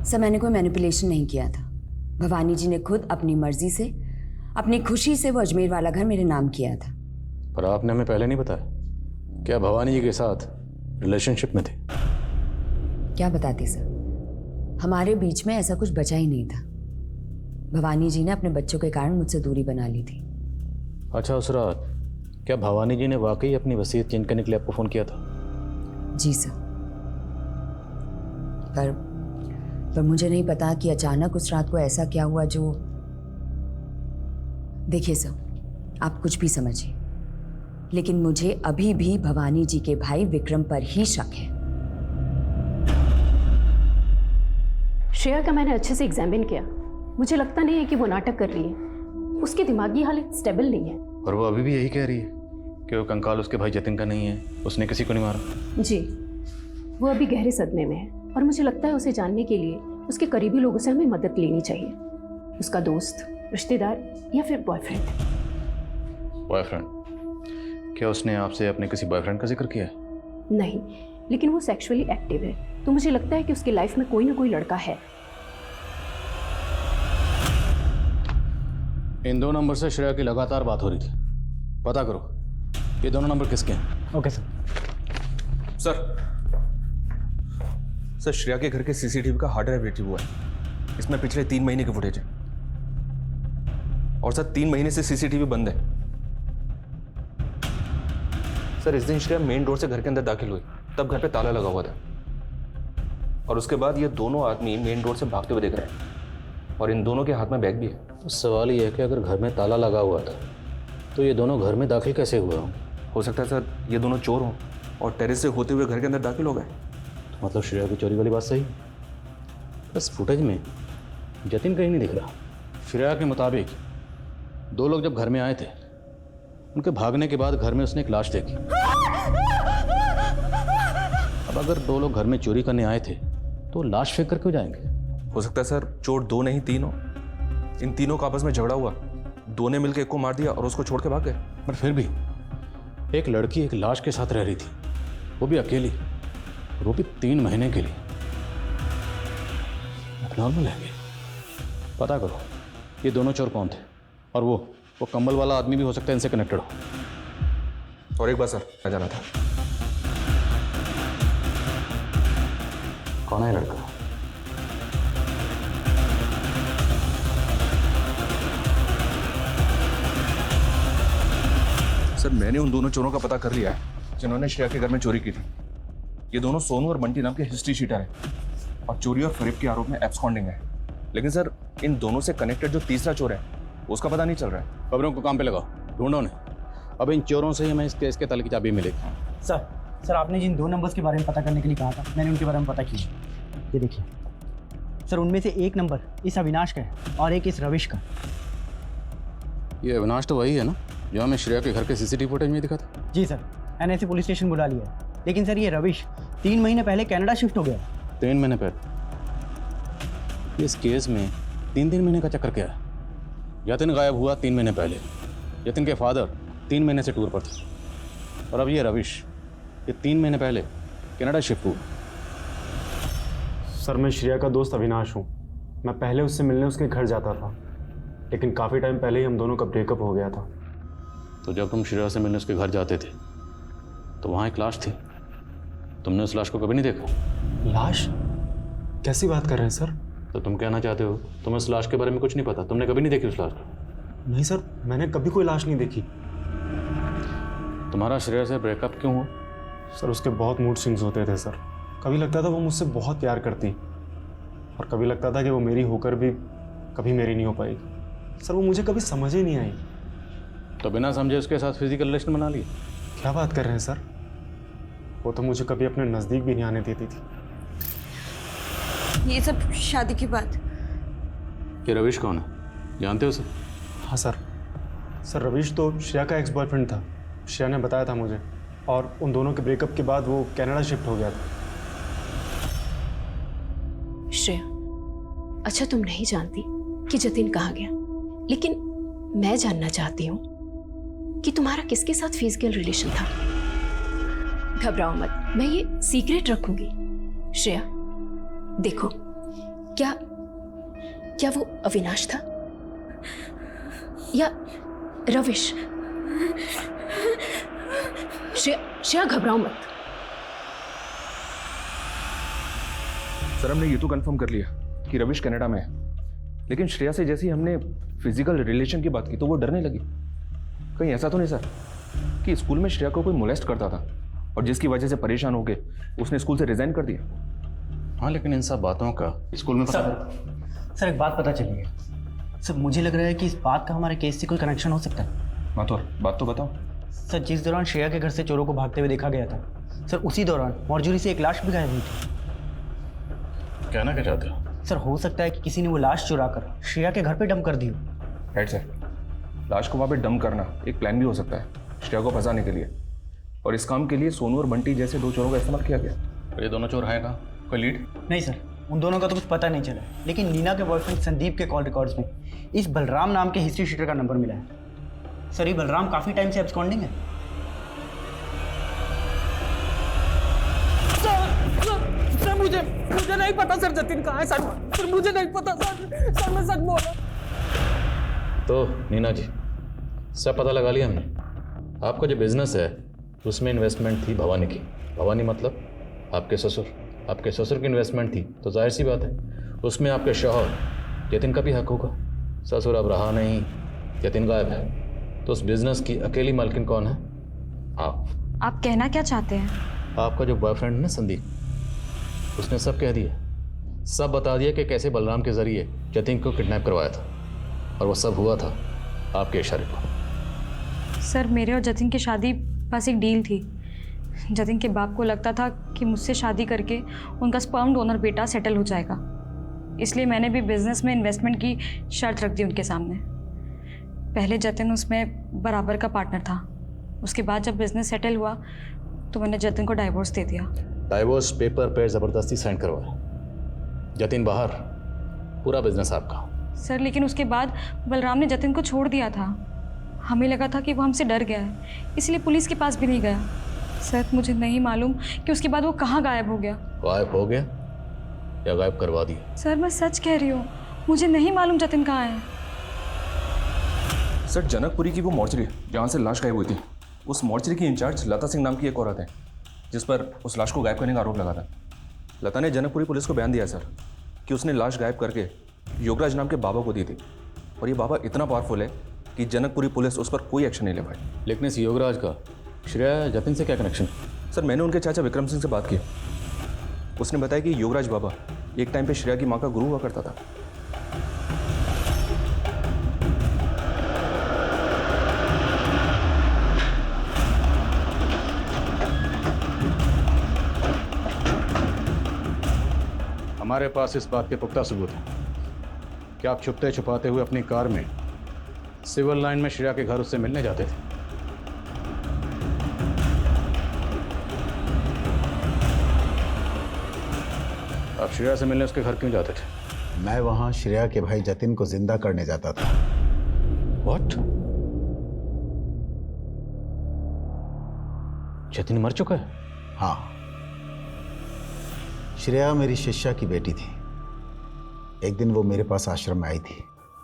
सर मैंने कोई मैनिपुलेशन नहीं किया था। भवानी जी ने खुद अपनी मर्जी से, अपनी खुशी से वो अजमेर वाला घर मेरे नाम किया था।
पर आपने हमें पहले नहीं बताया। क्या भवानी जी के साथ रिलेशनशिप में थे?
क्या बताते सर, हमारे बीच में ऐसा कुछ बचा ही नहीं था। भवानी जी ने अपने बच्चों के कारण मुझसे दूरी बना ली थी।
अच्छा, उस रात क्या भवानी जी ने वाकई अपनी वसीयत चेंज करने के लिए आपको फ़ोन किया था?
जी सर, पर मुझे नहीं पता कि अचानक उस रात को ऐसा क्या हुआ जो। देखिए सर, आप कुछ भी समझिए, लेकिन मुझे अभी भी भवानी जी के भाई विक्रम पर ही शक है।
श्रेया का मैंने अच्छे से एग्जामिन किया, मुझे लगता नहीं है कि वो नाटक कर रही है। उसकी दिमागी हालत स्टेबल नहीं है।
और वो अभी भी यही कह रही है कि वो कंकाल उसके भाई जतिन का नहीं है, उसने किसी को नहीं मारा।
जी, वो अभी गहरे सदमे में है और मुझे लगता है उसे जानने के लिए उसके करीबी लोगों से हमें मदद लेनी चाहिए। उसका दोस्त, रिश्तेदार या फिर बॉयफ्रेंड।
बॉयफ्रेंड? क्या उसने आपसे अपने किसी बॉयफ्रेंड का जिक्र किया है?
नहीं, लेकिन वो सेक्सुअली एक्टिव है, तो मुझे लगता है कि उसकी लाइफ में कोई ना कोई लड़का है।
इन 2 नंबर से श्रेया की लगातार बात हो रही थी, पता करो ये दोनों नंबर किसके हैं।
Okay sir.
सर श्रेया के घर के सीसीटीवी का हार्ड ड्राइव रिट्रीव हुआ है। इसमें पिछले 3 महीने की फुटेज है। और सर 3 महीने से सीसीटीवी बंद है। सर इस दिन श्रेया मेन डोर से घर के अंदर दाखिल हुई, तब घर पे ताला लगा हुआ था। और उसके बाद ये दोनों आदमी मेन डोर से भागते हुए दिख रहे हैं और इन दोनों के हाथ में बैग भी है।
तो सवाल ये है कि अगर घर में ताला लगा हुआ था तो ये दोनों घर में दाखिल कैसे हुए हों?
हो सकता है सर ये दोनों चोर हों और टेरेस से होते हुए घर के अंदर दाखिल हो गए।
तो मतलब श्रेया की चोरी वाली बात सही। बस फुटेज में जतिन कहीं नहीं दिख रहा। श्रेया के मुताबिक 2 लोग जब घर में आए थे, उनके भागने के बाद घर में उसने एक लाश देखी। अब अगर 2 लोग घर में चोरी करने आए थे तो लाश फेंक कर क्यों जाएंगे?
हो सकता है सर चोर 2 नहीं 3 हो। इन तीनों का आपस में झगड़ा हुआ, 2 ने मिलकर एक को मार दिया और उसको छोड़ के भाग गए।
पर फिर भी एक लड़की एक लाश के साथ रह रही थी, वो भी अकेली, वो भी 3 महीने के लिए। नॉर्मल है? पता करो ये दोनों चोर कौन थे, और वो कंबल वाला आदमी भी हो सकता है इनसे कनेक्टेड हो।
और एक बात सर, मैं जाना था।
कौन है लड़का?
सर मैंने उन दोनों चोरों का पता कर लिया है जिन्होंने श्रेया के घर में चोरी की थी। ये दोनों सोनू और बंटी नाम के हिस्ट्री शीटर हैं और चोरी और फरेब के आरोप में एब्सकॉन्डिंग है। लेकिन सर इन दोनों से कनेक्टेड जो तीसरा चोर है उसका पता नहीं चल रहा है।
खबरों को काम पे लगाओ। ढूंढो ने। अब इन चोरों से ही हमें इस केस के ताले की चाबी मिलेगी।
सर आपने जिन 2 नंबर्स के बारे में पता करने के लिए कहा था, मैंने उनके बारे में पता किया। ये देखिए सर, उनमें से एक नंबर इस अविनाश का है और एक इस रविश का।
ये अविनाश तो वही है ना जो हमें श्रेया के घर के सीसीटीवी फुटेज में दिखा था?
जी सर, एनआईसी पुलिस स्टेशन बुला लिया है। लेकिन सर ये रविश 3 महीने पहले कनाडा शिफ्ट हो गया।
3 महीने पहले? इस केस में 3 महीने का चक्कर क्या है? यतिन गायब हुआ 3 महीने पहले, यतिन के फादर 3 महीने से टूर पर थे, और अब ये रविश ये 3 महीने पहले कनाडा शिफ्ट हुआ।
सर मैं श्रेया का दोस्त अविनाश हूँ। मैं पहले उससे मिलने उसके घर जाता था, लेकिन काफ़ी टाइम पहले ही हम दोनों का ब्रेकअप हो गया था।
तो जब तुम श्रेया से मिलने उसके घर जाते थे तो वहाँ एक लाश थी, तुमने उस लाश को कभी नहीं देखा?
लाश? कैसी बात कर रहे हैं सर?
तो तुम कहना चाहते हो तुम्हें उस लाश के बारे में कुछ नहीं पता, तुमने कभी नहीं देखी उस लाश को?
नहीं सर, मैंने कभी कोई लाश नहीं देखी।
तुम्हारा श्रेया से ब्रेकअप क्यों हुआ?
सर उसके बहुत मूड स्विंग्स होते थे सर। कभी लगता था वो मुझसे बहुत प्यार करती, और कभी लगता था कि वो मेरी होकर भी कभी मेरी नहीं हो पाएगी। सर वो मुझे कभी समझ ही नहीं आई।
तो बिना समझे उसके साथ फिजिकल रिलेशन बना लिए?
क्या बात कर रहे हैं सर? वो तो मुझे कभी अपने नज़दीक भी नहीं आने देती थी।
ये सब शादी की बात।
ये रविश कौन है, जानते हो सर?
हाँ सर, रविश तो श्रेया का एक्स बॉयफ्रेंड था। श्रेया ने बताया था मुझे, और उन दोनों के ब्रेकअप के बाद वो कनाडा शिफ्ट हो गया था।
श्रेया, अच्छा तुम नहीं जानती कि जतिन कहाँ गया, लेकिन मैं जानना चाहती हूँ कि तुम्हारा किसके साथ फिजिकल रिलेशन था। घबराओ मत, मैं ये सीक्रेट रखूंगी। श्रेया देखो, क्या वो अविनाश था या रविश? श्रेया घबराओ मत।
सर हमने ये तो कंफर्म कर लिया कि रविश कनाडा में है, लेकिन श्रेया से जैसे ही हमने फिजिकल रिलेशन की बात की तो वो डरने लगी। कहीं ऐसा तो नहीं सर कि स्कूल में श्रेया को कोई मोलेस्ट करता था और जिसकी वजह से परेशान होकर उसने स्कूल से रिजाइन कर दिया?
हाँ, लेकिन इन सब बातों का स्कूल में
सर एक बात पता चली है सर। मुझे लग रहा है कि इस बात का हमारे केस से कोई कनेक्शन हो सकता है।
माथुर, बात तो बताओ।
सर जिस दौरान श्रेया के घर से चोरों को भागते हुए देखा गया था सर, उसी दौरान मॉर्चुरी से एक लाश भी गायब हुई थी।
कहना क्या चाहते हो?
सर हो सकता है कि किसी ने वो लाश चुरा कर श्रेया के घर पे डंप कर दी हो।
राइट सर, लाश को वहाँ पे डंप करना एक प्लान भी हो सकता है श्रेया को फंसाने के लिए, और इस काम के लिए सोनू और बंटी जैसे 2 चोरों का इस्तेमाल किया गया।
ये दोनों चोर हैं कहाँ? कोई लीड?
नहीं सर, उन दोनों का तो कुछ पता नहीं चला, लेकिन नीना के बॉयफ्रेंड संदीप के कॉल रिकॉर्ड्स में इस बलराम नाम के हिस्ट्री शीटर का नंबर मिला है। सर ये बलराम काफ़ी टाइम से एब्सकॉन्डिंग है।
सर मुझे नहीं पता सर जतिन कहाँ है। सर मुझे नहीं पता सर मैं सच बोल रहा।
तो नीना जी, सब पता लगा लिया हमने। आपका जो बिजनेस है उसमें इन्वेस्टमेंट थी भवानी की। भवानी मतलब आपके ससुर। आपके ससुर की इन्वेस्टमेंट थी तो जाहिर सी बात है उसमें आपके शौहर जतिन का भी हक होगा। ससुर अब रहा नहीं, जतिन गायब है, तो उस बिजनेस की अकेली मालकिन कौन है?
आप कहना क्या चाहते हैं?
आपका जो बॉयफ्रेंड है ना संदीप, उसने सब कह दिया, सब बता दिया कि कैसे बलराम के जरिए जतिन को किडनैप करवाया था, और वो सब हुआ था आपके इशारे पर।
सर मेरे और जतिन की शादी बस एक डील थी। जतिन के बाप को लगता था कि मुझसे शादी करके उनका स्पर्म डोनर बेटा सेटल हो जाएगा, इसलिए मैंने भी बिजनेस में इन्वेस्टमेंट की शर्त रख दी उनके सामने। पहले जतिन उसमें बराबर का पार्टनर था, उसके बाद जब बिजनेस सेटल हुआ तो मैंने जतिन को डाइवोर्स दे दिया।
डाइवोर्स पेपर पे ज़बरदस्ती साइन करवाया, जतिन बाहर, पूरा बिजनेस आपका।
सर लेकिन उसके बाद बलराम ने जतिन को छोड़ दिया था। हमें लगा था कि वो हमसे डर गया है, इसलिए पुलिस के पास भी नहीं गया। सर मुझे नहीं मालूम कि उसके बाद वो कहाँ गायब हो गया।
गायब हो गया या गायब करवा दिया?
सर मैं सच कह रही हूँ, मुझे नहीं मालूम जतिन कहाँ है।
सर जनकपुरी की वो मॉर्चरी जहाँ से लाश गायब हुई थी, उस मॉर्चरी की इंचार्ज लता सिंह नाम की एक औरत है जिस पर उस लाश को गायब करने का आरोप लगा था। लता ने जनकपुरी पुलिस को बयान दिया सर कि उसने लाश गायब करके योगराज नाम के बाबा को दी थी, और ये बाबा इतना पावरफुल है कि जनकपुरी पुलिस उस पर कोई एक्शन नहीं ले पाई।
लेकिन इस योगराज का श्रेया जतिन से क्या कनेक्शन?
सर मैंने उनके चाचा विक्रम सिंह से बात की, उसने बताया कि योगराज बाबा एक टाइम पे श्रेया की माँ का गुरु हुआ करता था।
हमारे पास इस बात के पुख्ता सबूत हैं कि आप छुपते छुपाते हुए अपनी कार में सिविल लाइन में श्रेया के घर उससे मिलने जाते थे। आप श्रेया से मिलने उसके घर क्यों जाते थे?
मैं वहां श्रेया के भाई जतिन को जिंदा करने जाता था।
What? जतिन मर चुका है?
हाँ, श्रेया मेरी शिष्या की बेटी थी। एक दिन वो मेरे पास आश्रम में आई थी।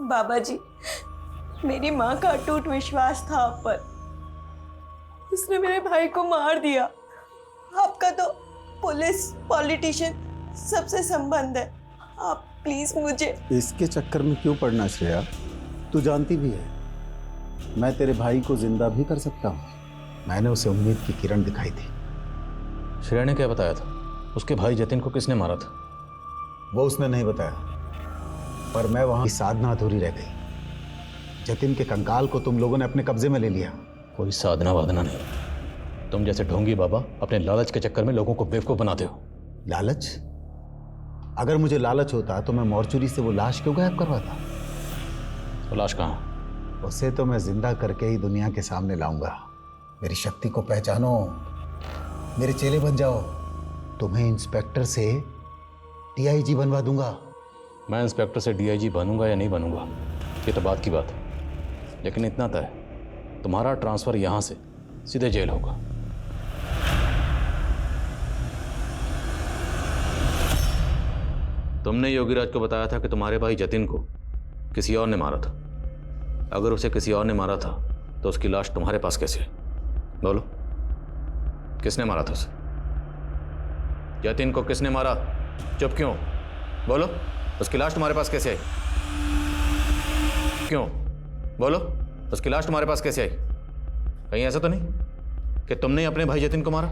बाबा जी, मेरी माँ का अटूट विश्वास था आप पर। उसने मेरे भाई को मार दिया। आपका तो पुलिस, पॉलिटिशियन सबसे संबंध है। आप प्लीज मुझे।
इसके चक्कर में क्यों पड़ना श्रेया? तू जानती भी है मैं तेरे भाई को जिंदा भी कर सकता हूँ। मैंने उसे उम्मीद की किरण दिखाई थी।
श्रेया ने क्या बताया था? उसके भाई जतिन को किसने मारा था?
वो उसने नहीं बताया, पर मैं वहां की साधना अधूरी रह गई। जतिन के कंकाल को तुम लोगों ने अपने कब्जे में ले लिया।
कोई साधना वादना नहीं, तुम जैसे ढोंगी बाबा अपने लालच के चक्कर में लोगों को बेवकूफ बनाते हो।
लालच? अगर मुझे लालच होता तो मैं मॉर्चुरी से वो लाश क्यों गायब करवाता?
वो लाश कहाँ?
उसे तो मैं जिंदा करके ही दुनिया के सामने लाऊंगा। मेरी शक्ति को पहचानो, मेरे चेले बन जाओ। तुम्हें इंस्पेक्टर से डीआईजी बनवा दूंगा।
मैं इंस्पेक्टर से डीआईजी बनूंगा या नहीं बनूंगा ये तो बात की बात है, लेकिन इतना तय है, तुम्हारा ट्रांसफर यहां से सीधे जेल होगा। तुमने योगीराज को बताया था कि तुम्हारे भाई जतिन को किसी और ने मारा था। अगर उसे किसी और ने मारा था तो उसकी लाश तुम्हारे पास कैसे है? बोलो, किसने मारा था उसे? जतिन को किसने मारा? चुप क्यों? बोलो, उसकी लाश तुम्हारे पास कैसे आई? क्यों? बोलो, उसकी लाश तुम्हारे पास कैसे आई? कहीं ऐसा तो नहीं कि तुमने अपने भाई जतिन को मारा?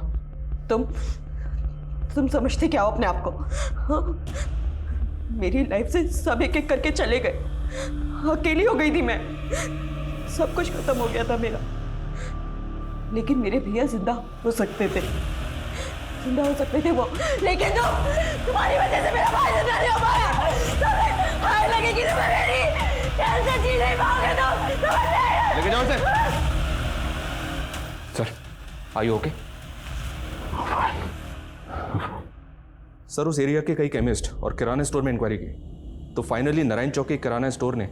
तुम समझते क्या हो अपने आप को? हाँ? मेरी लाइफ से सब एक एक करके चले गए। अकेली हो गई थी मैं। सब कुछ खत्म हो गया था मेरा। लेकिन मेरे भैया जिंदा हो सकते थे। जिंदा हो सकते थे वो, लेकिन तुम्हारी वजह से मेरा भाई जिंदा नहीं हो पाया। तुम्हें हाय लगेगी तुम्हें मेरी। कैसे जी नहीं पाओगे तुम?
लेके जाओ उसे। Sir, are you okay? Sir, उस एरिया के कई केमिस्ट और किराना स्टोर में इंक्वायरी की तो फाइनली नारायण चौक के किराना स्टोर ने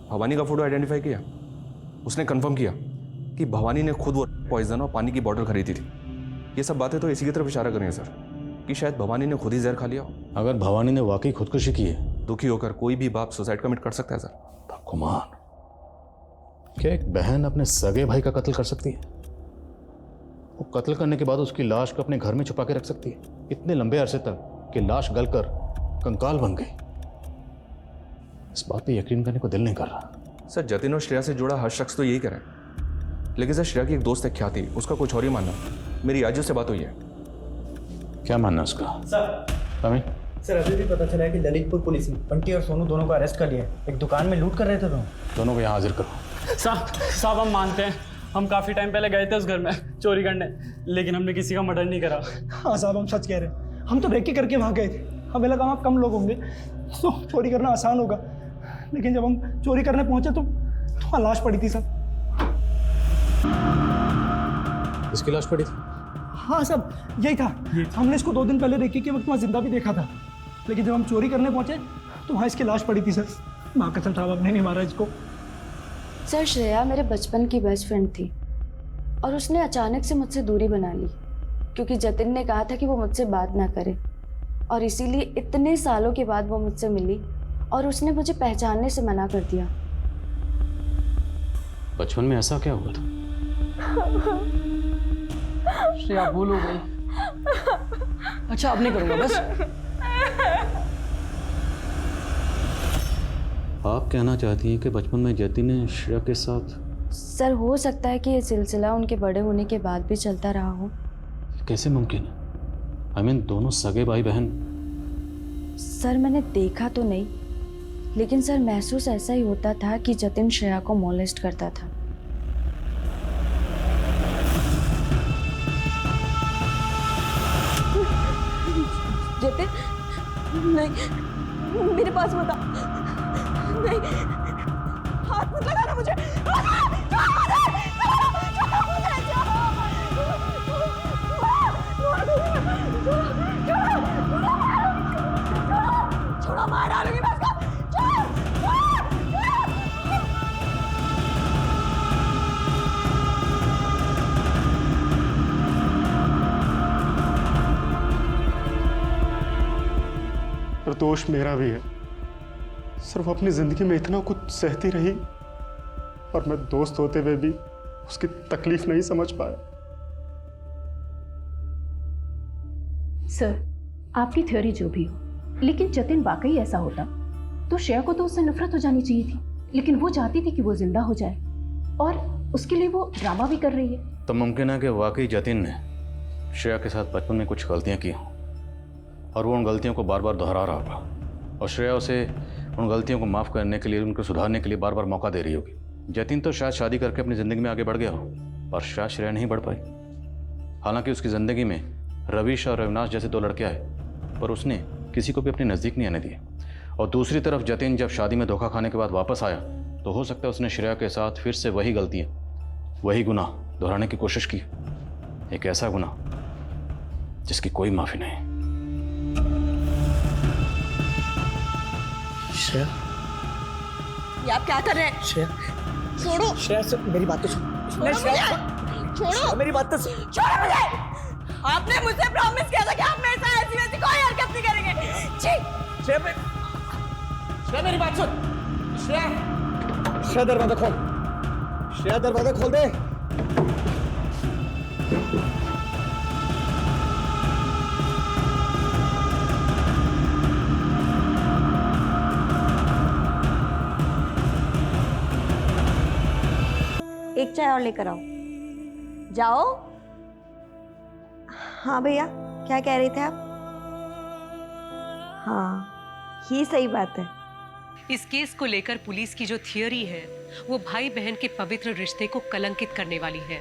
भवानी का फोटो आइडेंटिफाई किया। उसने कंफर्म किया कि भवानी ने खुद वो पॉइजन और पानी की बॉटल खरीदी थी। ये सब बातें तो इसी की तरफ इशारा कर रही हैं सर कि शायद भवानी ने खुद ही जहर खा लिया हो।
अगर भवानी ने वाकई खुदकुशी की है,
दुखी होकर कोई भी बाप सुसाइड कमिट कर सकता है सर।
भगवान, क्या एक बहन अपने सगे भाई का कत्ल कर सकती है? वो कत्ल करने के बाद उसकी लाश को अपने घर में छुपा के रख सकती है इतने लंबे अरसे तक कि लाश गलकर कंकाल बन गई। इस बात पे यकीन करने को दिल नहीं कर रहा।
सर, जतिन और श्रेया से जुड़ा हर शख्स तो यही करे, लेकिन सर श्रेया की एक दोस्त है ख्याति, उसका कुछ और ही मानना। मेरी आज उससे बात हुई है।
क्या मानना उसका?
सर, सर अभी भी पता चला है कि ललितपुर पुलिस ने बंटी और सोनू दोनों को अरेस्ट कर लिया है। एक दुकान में लूट कर रहे थे
दोनों को यहाँ हाजिर करो।
साहब हम मानते हैं, हम काफ़ी टाइम पहले गए थे उस घर में चोरी करने, लेकिन हमने किसी का मर्डर नहीं करा।
हाँ साहब, हम सच कह रहे हैं। हम तो रेकी करके वहाँ गए थे। हमें लगा वहाँ कम लोग होंगे तो चोरी करना आसान होगा, लेकिन जब हम चोरी करने पहुंचे तो वहाँ लाश पड़ी थी सर।
इसकी लाश पड़ी थी?
हाँ सब यही था। हमने इसको 2 दिन पहले रेकी के वक्त वहाँ जिंदा भी देखा था, लेकिन जब हम चोरी करने पहुंचे तो वहाँ इसकी लाश पड़ी थी सर। माँ कसम साहब, आपने नहीं मारा इसको।
सर श्रेया मेरे बचपन की बेस्ट फ्रेंड थी और उसने अचानक से मुझसे दूरी बना ली क्योंकि जतिन ने कहा था कि वो मुझसे बात ना करे, और इसीलिए इतने सालों के बाद वो मुझसे मिली और उसने मुझे पहचानने से मना कर दिया।
बचपन में ऐसा क्या हुआ था?
श्रेया भूल हो गई। अच्छा अब नहीं करूँगा बस।
आप कहना चाहती हैं कि बचपन में जतिन ने श्रेया के साथ?
सर हो सकता है कि ये सिलसिला उनके बड़े होने के बाद भी चलता रहा हो।
कैसे मुमकिन है? I mean, दोनों सगे भाई बहन।
सर मैंने देखा तो नहीं, लेकिन सर महसूस ऐसा ही होता था कि जतिन श्रेया को मोलेस्ट करता था।
नहीं, मेरे पास मत आ। नहीं, हाथ मत लगाना मुझे। छोड़ो, मार डालूंगी मैं इसको।
दोष मेरा भी है सर। वो अपनी जिंदगी में इतना कुछ सहती रही और मैं दोस्त होते हुए भी उसकी तकलीफ नहीं समझ पाया।
सर, आपकी थ्योरी जो भी हो, लेकिन जतिन वाकई ऐसा होता तो श्रेया को तो उससे नफरत हो जानी चाहिए थी, लेकिन वो चाहती थी कि वो जिंदा हो जाए और उसके लिए वो ड्रामा भी कर रही है।
तो मुमकिन है कि वाकई जतिन ने श्रेया के साथ बचपन में कुछ गलतियां की और वो उन गलतियों को बार बार दोहरा रहा होगा और श्रेया उसे उन गलतियों को माफ़ करने के लिए, उनको सुधारने के लिए बार बार मौका दे रही होगी। जतिन तो शायद शादी करके अपनी ज़िंदगी में आगे बढ़ गया हो, पर शायद श्रेया नहीं बढ़ पाई। हालांकि उसकी ज़िंदगी में रवीश और अविनाश जैसे दो लड़के आए, पर उसने किसी को भी अपने नज़दीक नहीं आने दिए। और दूसरी तरफ जतिन जब शादी में धोखा खाने के बाद वापस आया तो हो सकता है उसने श्रेया के साथ फिर से वही गलतियाँ, वही गुनाह दोहराने की कोशिश की। एक ऐसा गुनाह जिसकी कोई माफ़ी नहीं।
श्रेया,
ये आप क्या कर रहे हैं?
श्रेया,
छोड़ो।
श्रेया, मेरी बात तो सुन।
छोड़ो मुझे। छोड़ो,
मेरी बात तो सुन।
छोड़ो मुझे। आपने मुझसे प्रॉमिस किया था कि आप मेरे साथ ऐसी वैसी कोई हरकत नहीं करेंगे। छी।
श्रेया, मेरी बात सुन। श्रेया, दरवाजा खोल। श्रेया, दरवाजा खोल दे।
एक चाय और लेकर आओ। जाओ। हाँ भैया, क्या कह रहे थे आप? हाँ, ये सही बात है।
इस केस को लेकर पुलिस की जो थियरी है वो भाई बहन के पवित्र रिश्ते को कलंकित करने वाली है,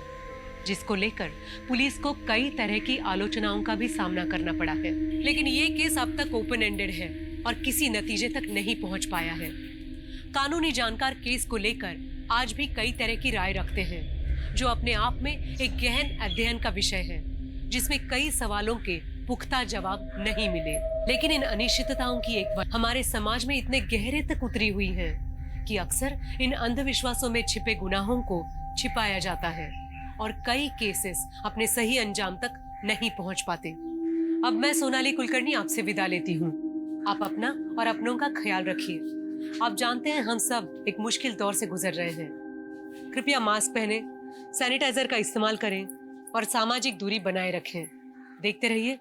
जिसको लेकर पुलिस को कई तरह की आलोचनाओं का भी सामना करना पड़ा है। लेकिन ये केस अब तक ओपन एंडेड है और किसी नतीजे तक नहीं पहुंच पाया है। कानूनी जानकार केस को लेकर आज भी कई तरह की राय रखते हैं, जो अपने आप में एक गहन अध्ययन का विषय है, जिसमें कई सवालों के पुख्ता जवाब नहीं मिले। लेकिन इन अनिश्चितताओं की एक वजह हमारे समाज में इतने गहरे तक उतरी हुई है कि अक्सर इन अंधविश्वासों में छिपे गुनाहों को छिपाया जाता है और कई केसेस अपने सही अंजाम तक नहीं पहुंच पाते। अब मैं सोनाली कुलकर्णी आपसे विदा लेती हूँ। आप अपना और अपनों का ख्याल रखिए। आप जानते हैं हम सब एक मुश्किल दौर से गुजर रहे हैं। कृपया मास्क पहने, सैनिटाइजर का इस्तेमाल करें और सामाजिक दूरी बनाए रखें। देखते रहिए